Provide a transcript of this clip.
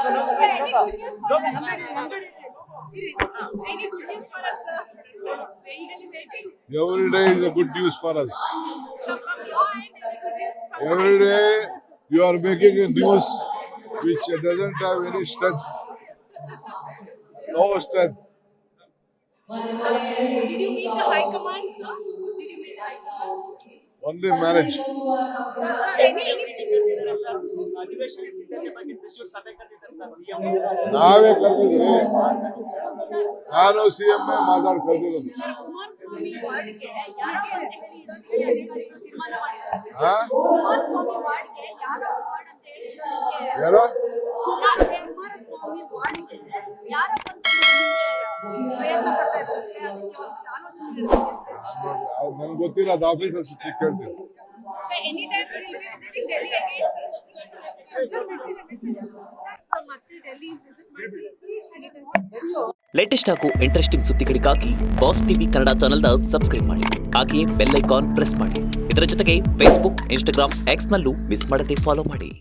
Any good news for us, sir? Eagerly waiting. Every day is a good news for us. So from your end, any good news for Every day you are making a news which doesn't have any strength. No strength. Did you meet the high command, sir? Did you meet the high command? Only marriage. Sir, any ಅಧಿವೇಶನ ಸಿದ್ಧತೆ ಬಗ್ಗೆ ಸಚಿವರು ಸಭೆ ಕರೆದಿದ್ದಾರೆ sir CM ನಾವೇ ಕರೆದಿದ್ರಿ, ನಾನು CM ಮಾತಾಡಿ ಕರೆದಿರೋದು. ಕುಮಾರಸ್ವಾಮಿ ವಾರ್ಡ್ಗೆ ಯಾರೋ ಅಂತ ಹೇಳಿ ಇಡೋದಕ್ಕೆ ಅಧಿಕಾರಿಗಳು ತೀರ್ಮಾನ ಮಾಡಿದ್ದಾರೆ. ಹಾ? ಕುಮಾರಸ್ವಾಮಿ ವಾರ್ಡ್ಗೆ ಯಾರೋ ವಾರ್ಡ್ ಅಂತ ಹೇಳಿ ಇಡೋದಕ್ಕೆ ಯಾರೋ ಕುಮಾರಸ್ವಾಮಿ ವಾರ್ಡ್ಗೆ ಯಾರೋ ಅಂತ ಇಡೋದಕ್ಕೆ ಪ್ರಯತ್ನ ಪಡ್ತಾ ಇದ್ದಾರಂತೆ. ಅದಕ್ಕೆ ಒಂದು ಆಲೋಚನೆ ನಡೆದಿದೆ. ನನ್ಗೆ ಗೊತ್ತಿಲ್ಲ, ಅದು ಆಫೀಸರ್ ಕೇಳ್ತೀನಿ. Sir, anytime we will be visiting Delhi again. Sir, ಮತ್ತೆ Delhi visit ಮಾಡ್ತೀವಿ anytime. ಲೇಟೆಸ್ಟ್ ಹಾಗೂ ಇಂಟ್ರೆಸ್ಟಿಂಗ್ ಸುದ್ದಿಗಳಿಗಾಗಿ ಬಾಸ್ ಟಿವಿ ಕನ್ನಡ ಚಾನೆಲ್ನ ಸಬ್ಸ್ಕ್ರೈಬ್ ಮಾಡಿ. ಹಾಗೆಯೇ ಬೆಲ್ ಐಕಾನ್ ಪ್ರೆಸ್ ಮಾಡಿ. ಇದರ ಜೊತೆಗೆ ಫೇಸ್ಬುಕ್, ಇನ್ಸ್ಟಾಗ್ರಾಮ್, ಎಕ್ಸ್ನಲ್ಲೂ ಮಿಸ್ ಮಾಡದೆ ಫಾಲೋ ಮಾಡಿ.